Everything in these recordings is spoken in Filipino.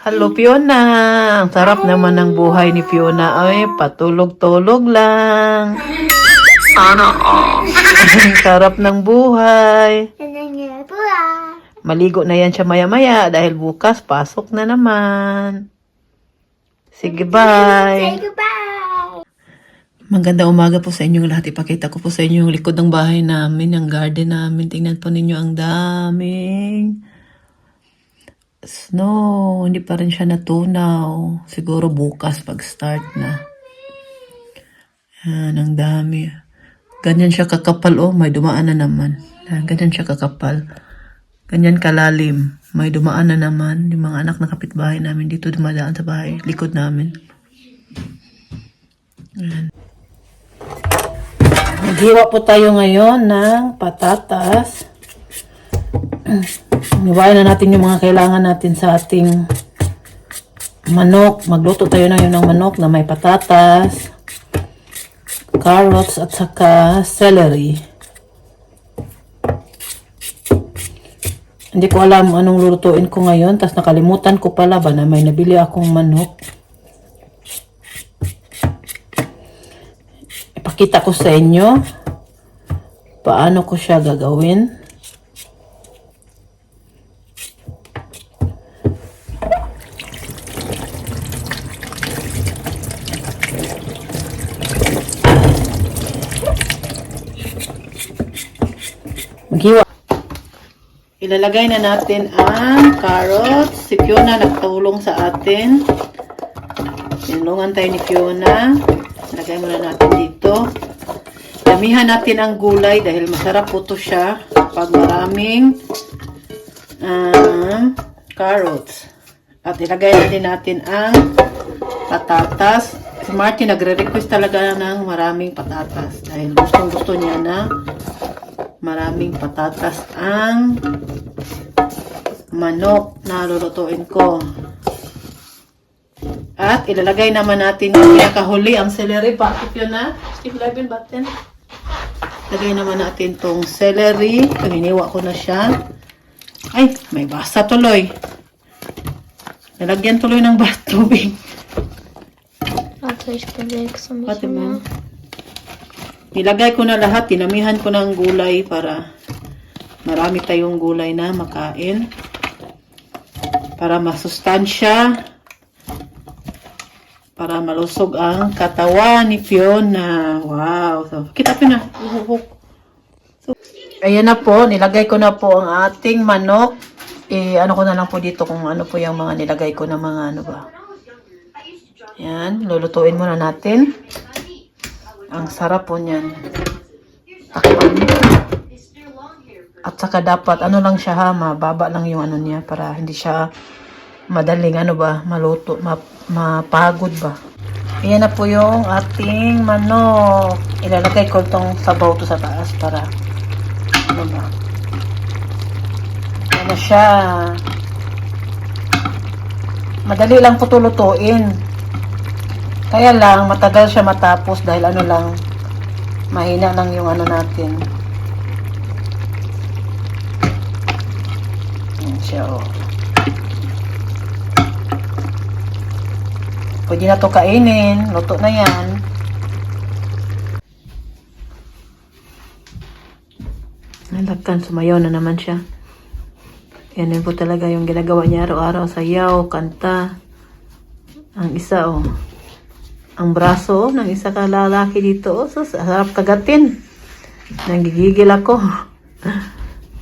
Hello, Fiona. Ang sarap naman ng buhay ni Fiona. Ay, patulog-tulog lang. Sana all. Ang sarap ng buhay. Maligo na yan siya maya-maya dahil bukas pasok na naman. Sige, bye. Magandang umaga po sa inyong lahat. Ipakita ko po sa inyo yung likod ng bahay namin, ang garden namin. Tingnan po ninyo ang daming snow. Hindi pa rin siya natunaw. Siguro bukas pag-start na. Yan, ang dami. Ganyan siya kakapal. Oh, may dumaan na naman. Yan, ganyan siya kakapal. Ganyan kalalim. May dumaan na naman. Yung mga anak ng kapitbahay namin dito dumadaan sa bahay. Likod namin. Yan. Maghiwa po tayo ngayon ng patatas. Iwain na natin yung mga kailangan natin sa ating manok. Magluto tayo na yun ng manok na may patatas, carrots at saka celery. Hindi ko alam anong lulutuin ko ngayon. Tapos nakalimutan ko pala ba na may nabili akong manok. Ipakita ko sa inyo paano ko siya gagawin. Maghiwa. Ilalagay na natin ang carrots. Si Fiona nagtulong sa atin. Tinulungan tayo ni Fiona. Lagay muna natin dito. Damihan natin ang gulay dahil masarap po to siya pag maraming carrots. At ilagay na din natin ang patatas. Si Martin nagre-request talaga ng maraming patatas dahil gustong-gusto niya na maraming patatas ang manok na lulutuin ko. At ilalagay naman natin yung pinakahuli, ang celery. Bakit yun na? Steve Levin button. Lagay naman natin tong celery. Paniniwa ko na siya. Ay, may basa tuloy. Nalagyan tuloy ng tubig. Pati ba? Ilagay ko na lahat. Tinamihan ko ng gulay para marami tayong gulay na makain. Para masustansya. Para malusog ang katawan ni Fiona. Wow. So, kita po na. So, ayan na po. Nilagay ko na po ang ating manok. Ano ko na lang po dito kung ano po yung mga nilagay ko na mga ano ba. Ayan. Lulutuin muna natin. Ang sarap po niyan. At saka dapat, ano lang siya ha, mababa lang yung ano niya para hindi siya madaling ano ba, maluto, mapagod ba. Ayan na po yung ating manok. Ilalagay ko itong sabaw to sa taas para ano ba. Ano siya. Madali lang po ito lutuin. Kaya lang, matagal siya matapos dahil ano lang, mahina lang yung ano natin. Ayan siya, oh. Pwede na ito kainin. Luto na yan. Nalagkan, sumayaw na naman siya. Yan din po talaga yung ginagawa niya araw-araw. Sayaw, kanta. Ang isa, oh. Ang braso ng isa ka lalaki dito. So, sarap kagatin. Nanggigigil ako.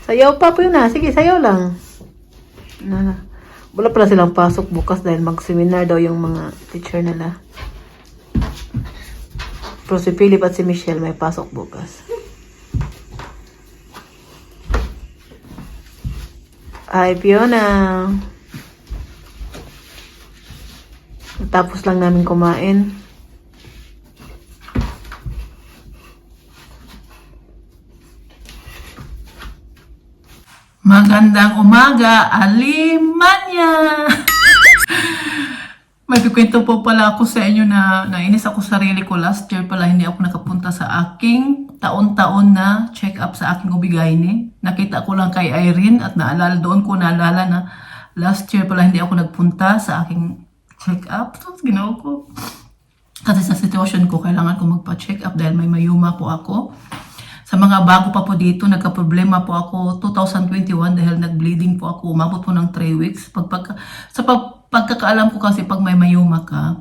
Sayaw pa po yun na. Sige, sayaw lang. Wala pala silang pasok bukas dahil mag-seminar daw yung mga teacher nila. Pero si Philip at si Michelle may pasok bukas. Hi, Fiona. Tapos lang namin kumain. Magandang umaga, Alimanya! May kukwento po pala ako sa inyo na nainis ako sa sarili ko. Last year pala hindi ako nakapunta sa aking taon-taon na check-up sa aking ubigaini. Nakita ko lang kay Irene at naalala doon ko naalala na last year pala hindi ako nagpunta sa aking check-up. So, ginawa ko. Kasi sa sitwasyon ko, kailangan ko magpa-check up dahil may mayuma po ako. Sa mga bago pa po dito, nagka-problema po ako 2021 dahil nag-bleeding po ako. Umabot po ng 3 weeks. Pagkakaalam ko kasi pag may mayuma ka,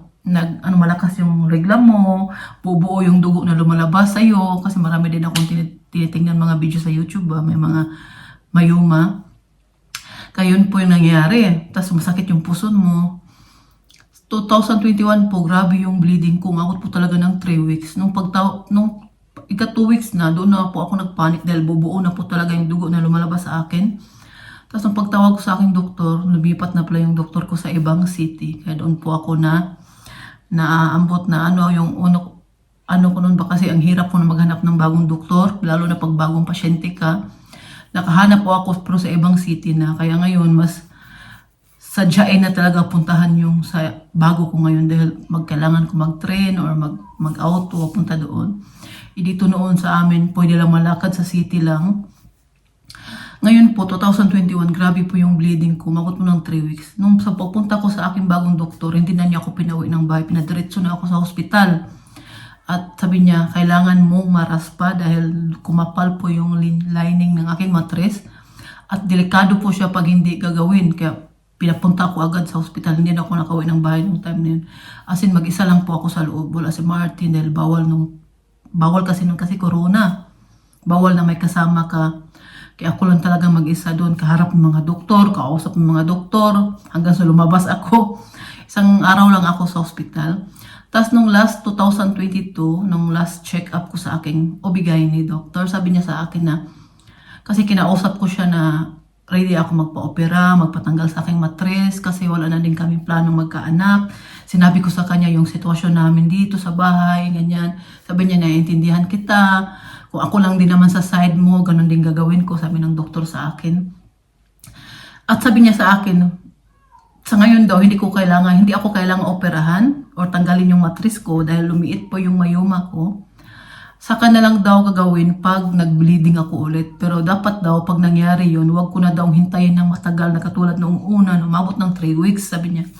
malakas yung regla mo, bubuo yung dugo na lumalabas sa'yo. Kasi marami din akong tinitingnan mga video sa YouTube, may mga mayuma. Kaya yun po yung nangyayari. Tapos masakit yung puson mo. 2021 po, grabe yung bleeding ko. Umabot po talaga ng 3 weeks. Nung ika 2 weeks na, doon na po ako nagpanik dahil bubuo na po talaga yung dugo na lumalabas sa akin. Tapos nung pagtawag ko sa aking doktor, lumipat na pala yung doktor ko sa ibang city. Kaya doon po ako naaambot na yung ko nun ba kasi ang hirap po na maghanap ng bagong doktor, lalo na pag bagong pasyente ka. Nakahanap po ako pero sa ibang city na. Kaya ngayon, mas sadyain na talaga puntahan yung sa bago ko ngayon dahil magkailangan ko mag-train or mag-auto punta doon. Dito noon sa amin, pwede lang malakad sa city lang. Ngayon po, 2021, grabe po yung bleeding ko. Umabot po ng 3 weeks. Nung sa pagpunta ko sa aking bagong doktor, hindi na niya ako pinawi ng bahay. Pinadiretso na ako sa hospital. At sabi niya, kailangan mong maraspa dahil kumapal po yung lining ng aking matres. At delikado po siya pag hindi gagawin. Kaya pinapunta ko agad sa hospital. Hindi na ako nakauwi ng bahay nung time na yun. As in, mag-isa lang po ako sa loob. Wala si Martin dahil bawal kasi nung kasi corona. Bawal na may kasama ka. Kaya ako lang talaga mag-isa doon. Kaharap ng mga doktor, kausap ng mga doktor. Hanggang sa lumabas ako. Isang araw lang ako sa hospital. Tapos nung last 2022, nung last check-up ko sa aking OB-GYN doctor, sabi niya sa akin na, kasi kinausap ko siya na ready ako magpa-opera, magpatanggal sa aking matres kasi wala na din kami planong magkaanak. Sinabi ko sa kanya yung sitwasyon namin dito sa bahay, ganyan. Sabi niya, naiintindihan kita. Kung ako lang din naman sa side mo, ganun din gagawin ko, sabi ng doktor sa akin. At sabi niya sa akin, sa ngayon daw, hindi ako kailangan operahan or tanggalin yung matres ko dahil lumiit po yung mayuma ko. Saka na lang daw gagawin pag nag-bleeding ako ulit. Pero dapat daw, pag nangyari yun, wag ko na daw hintayin ng matagal na katulad noong una, umabot ng 3 weeks, sabi niya.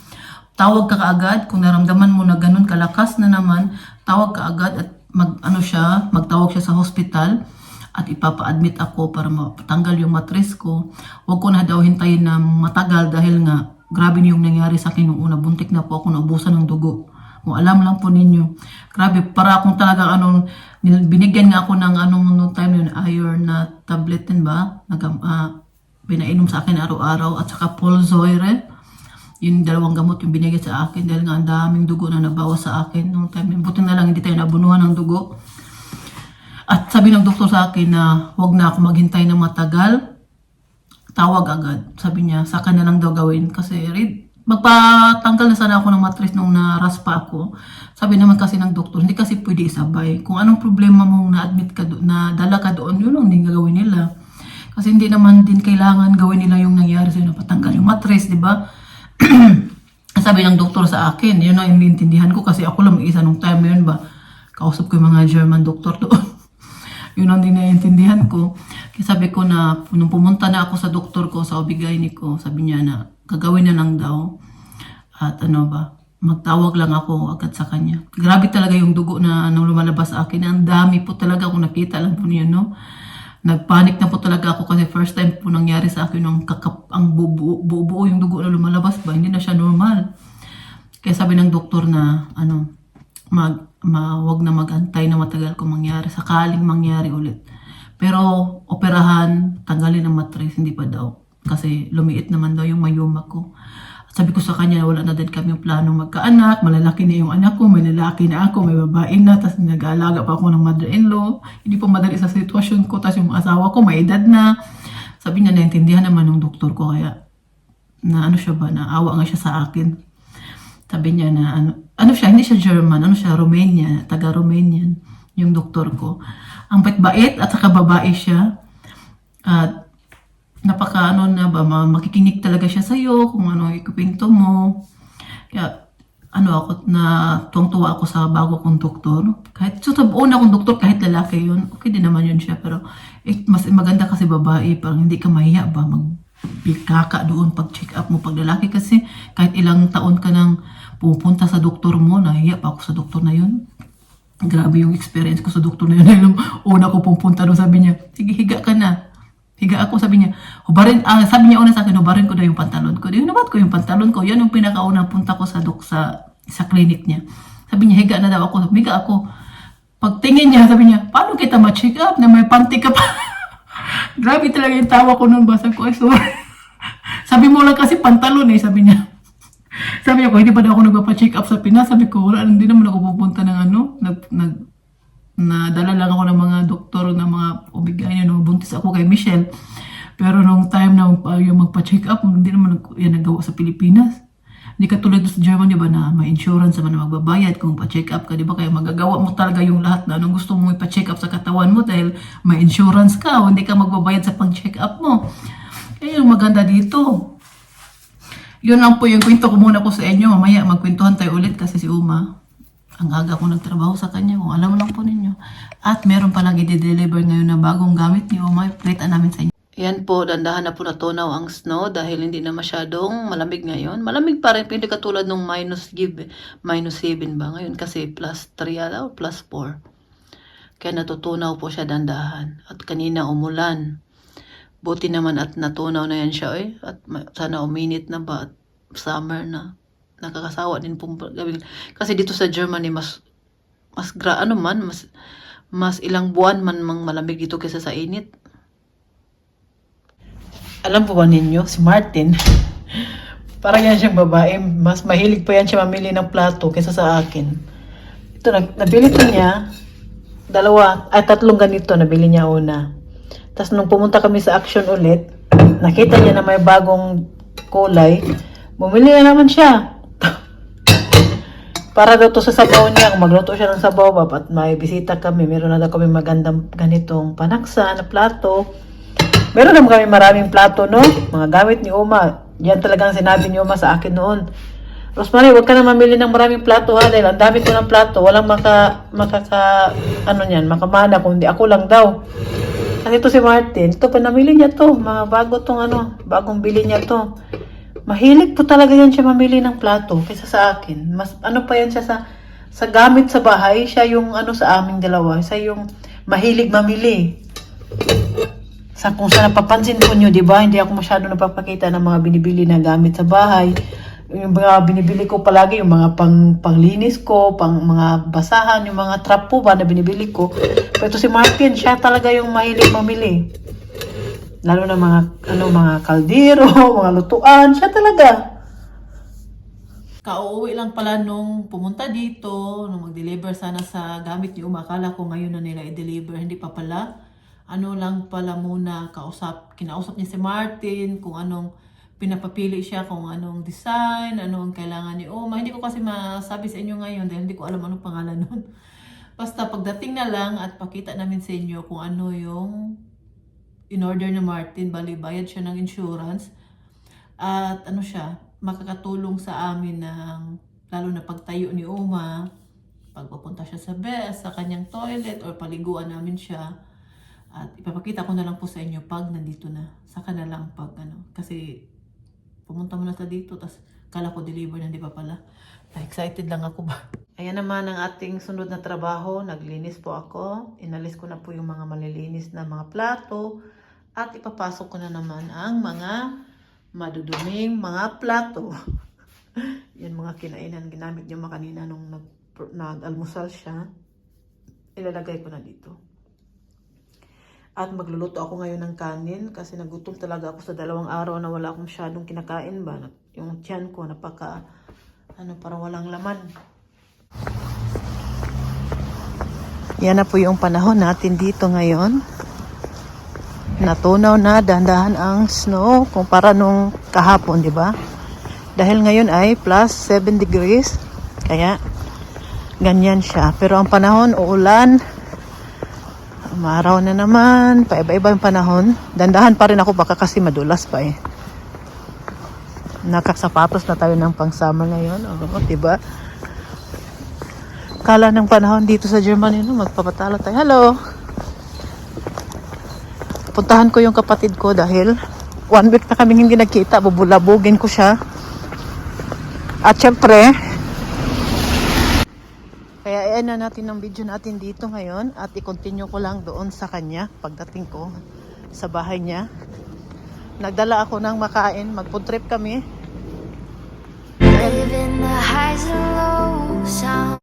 Tawag ka kaagad, kung naramdaman mo na ganun kalakas na naman, tawag ka agad at magtawag siya sa hospital at ipapa-admit ako para matanggal yung matres ko. Wag ko na daw hintayin na matagal dahil nga, grabe yung nangyari sa akin noong una. Buntik na po ako naubusan ng dugo. Kung alam lang po ninyo. Grabe, para akong talaga binigyan nga ako ng noong time yun, iron na tablet din ba? Pinainom sa akin araw-araw at saka Polzoire. Yung dalawang gamot yung binigay sa akin dahil nga ang daming dugo na nabawas sa akin noong time yun. Buti na lang hindi tayo nabunuhan ng dugo. At sabi ng doktor sa akin na huwag na ako maghintay ng matagal. Tawag agad. Sabi niya, saka na lang daw gawin kasi magpatanggal na sana ako ng matres nung naraspa ako. Sabi naman kasi ng doktor, hindi kasi pwede isabay. Kung anong problema mong na-admit ka doon, na dala ka doon, yun lang din gagawin nila. Kasi hindi naman din kailangan gawin nila yung nangyari sa'yo na patanggal yung matres, di ba? Sabi ng doktor sa akin, yun ang iniintindihan ko kasi ako lang mag-isa nung time yun ba. Kausap ko yung mga German doktor doon. Yun ang din naiintindihan ko. Kaya sabi ko na, nung pumunta na ako sa doktor ko, sa OB-GYN ko, sabi niya na, gagawin na lang daw. At magtawag lang ako agad sa kanya. Grabe talaga yung dugo na lumalabas sa akin. Ang dami po talaga kung nakita lang po niyo, no? Nagpanik na po talaga ako kasi first time po nangyari sa akin ang buo yung dugo na lumalabas ba. Hindi na siya normal. Kaya sabi ng doktor na, wag na magantay na matagal kung mangyari. Sakaling mangyari ulit. Pero operahan, tanggalin ang matres, hindi pa daw. Kasi lumiit naman daw yung mayuma ko. At sabi ko sa kanya, wala na din kami yung planong magkaanak. Malalaki na yung anak ko, may lalaki na ako, may babae na. Tapos nag-aalaga pa ako ng mother-in-law. Hindi pa madali sa sitwasyon ko. Tapos yung asawa ko, may edad na. Sabi niya, naintindihan naman ng doktor ko. Kaya, naawa nga siya sa akin. Sabi niya na, hindi siya German, Romanian, taga-Romanian, yung doktor ko. Ang bait-bait at saka babae siya. At makikinig talaga siya sa'yo kung ano ikupinto mo. Kaya, tuwang-tuwa ako sa bago kong doktor. Kahit, una kong doktor, kahit lalaki yun, okay din naman yun siya. Pero, mas maganda kasi babae, parang hindi ka mahiya ba, pikaka doon pag check up mo pag lalaki kasi kahit ilang taon ka nang pupunta sa doktor mo, nahiya pa ako sa doktor na yun. Grabe yung experience ko sa doktor na yun. Dahil una ko pupunta doon, sabi niya, sige, higa ka na. Higa ako, sabi niya, sabi niya una sa akin, hubarin ko na yung pantalon ko. Di, hubat ko yung pantalon ko. Yan yung pinakaunang punta ko sa sa clinic niya. Sabi niya, higa na daw ako. Higa ako. Pagtingin niya, sabi niya, paano kita ma-check up na may panty ka pa? Grabe talaga yung tawa ko noon. Basta ko, ay sorry. Sabi mo lang kasi pantalon eh, sabi niya. Sabi ako, hindi pa daw ako nagpapa-check up sa Pinas. Sabi ko, wala, hindi naman ako pupunta ng nadala lang ako ng mga doktor, ng mga obigayan, nung buntis ako kay Michelle. Pero nung time na yung magpa-check up, hindi naman yan nagawa sa Pilipinas. Hindi katulad sa Germany, di ba, na may insurance naman na magbabayad kung pa-check up ka, di ba? Kaya magagawa mo talaga yung lahat na anong gusto mo ipa-check up sa katawan mo dahil may insurance ka o hindi ka magbabayad sa pang-check up mo. Kaya yung maganda dito. Yun lang po yung kwento ko muna po sa inyo. Mamaya magkwentuhan tayo ulit kasi si Uma, ang aga ko nagtrabaho sa kanya. Kung alam lang po ninyo. At meron palang i-deliver ngayon na bagong gamit ni Uma. Plate namin sa inyo. Yan po, dandahan na po natunaw ang snow dahil hindi na masyadong malamig ngayon. Malamig pa rin, hindi katulad nung -7 ba ngayon kasi +3 o +4. Kaya natutunaw po siya dandahan. At kanina umulan. Buti naman at natunaw na yan siya eh. At sana uminit na ba at summer na. Nakakasawa din po gawin. Kasi dito sa Germany mas ilang buwan man mang malamig dito kaysa sa init. Alam po ba ninyo, si Martin, parang yan siyang babae, mas mahilig pa yan siya mamili ng plato kaysa sa akin. Ito, nabili ko niya, 3 ganito, nabili niya una. Tapos nung pumunta kami sa Action ulit, nakita niya na may bagong kulay, bumili na naman siya. Para daw to sa sabaw niya, kung magluto siya ng sabaw, at may bisita kami, meron na daw kami magandang ganitong panaksa na plato. Meron naman kami maraming plato, no? Mga gamit ni Uma. Yan talagang sinabi ni Uma sa akin noon. Rosemary, huwag ka na mamili ng maraming plato ha, dahil ang dami ko ng plato. Walang makamana, kundi ako lang daw. Kasi ito si Martin, ito pa namili niya to. Mga bagong bili niya to. Mahilig po talaga yan siya mamili ng plato kaysa sa akin. Mas pa yan siya sa gamit sa bahay. Siya yung sa aming dalawa. Siya yung mahilig mamili. Kung sa napapansin po nyo, di ba, hindi ako masyado napapakita ng mga binibili na gamit sa bahay. Yung mga binibili ko palagi, yung mga panglinis ko, mga basahan, yung mga trap po ba na binibili ko. Pero ito si Martin, siya talaga yung mahilig mamili. Lalo na mga kaldero, mga lutuan, siya talaga. Kauuwi lang pala nung pumunta dito, nung mag-deliver sana sa gamit ni Uma. Akala ko ngayon na nila i-deliver, hindi pa pala. Lang pala muna, kinausap niya si Martin, kung anong pinapapili siya, kung anong design, anong kailangan ni Uma. Hindi ko kasi masabi sa inyo ngayon dahil hindi ko alam anong pangalan nun. Basta pagdating na lang at pakita namin sa inyo kung ano yung in-order ni Martin, bali bayad siya ng insurance. At makakatulong sa amin lalo na pagtayo ni Uma, pagpapunta siya sa kanyang toilet or paliguan namin siya. At ipapakita ko na lang po sa inyo pag nandito na. Saka na lang kasi pumunta mo na sa dito, tas kala ko deliver na, di pa pala. Excited lang ako ba? Ayan naman ang ating sunod na trabaho. Naglinis po ako. Inalis ko na po yung mga malilinis na mga plato. At ipapasok ko na naman ang mga maduduming mga plato. Yan mga kinainan. Ginamit niyo kanina nung nag-almusal siya. Ilalagay ko na dito. At magluluto ako ngayon ng kanin kasi nagutom talaga ako sa 2 araw na wala akong masyadong kinakain ba. Yung tiyan ko parang walang laman. Yan na po yung panahon natin dito ngayon. Natunaw na, dahan-dahan ang snow kumpara nung kahapon, di ba? Dahil ngayon ay +7 degrees. Kaya ganyan siya. Pero ang panahon, uulan. Umaraw na naman, paiba-iba yung panahon. Dandahan pa rin ako baka kasi madulas pa eh. Nakasapatos na tayo ng pang-summer ngayon. Diba? Kala ng panahon dito sa Germany, magpapatala tayo. Hello! Puntahan ko yung kapatid ko dahil 1 week na kami hindi nagkita, bubulabugin ko siya. At syempre, kaya ayan na natin ang video natin dito ngayon at i-continue ko lang doon sa kanya pagdating ko sa bahay niya. Nagdala ako ng makain, mag-food trip kami. Living the highs and lows.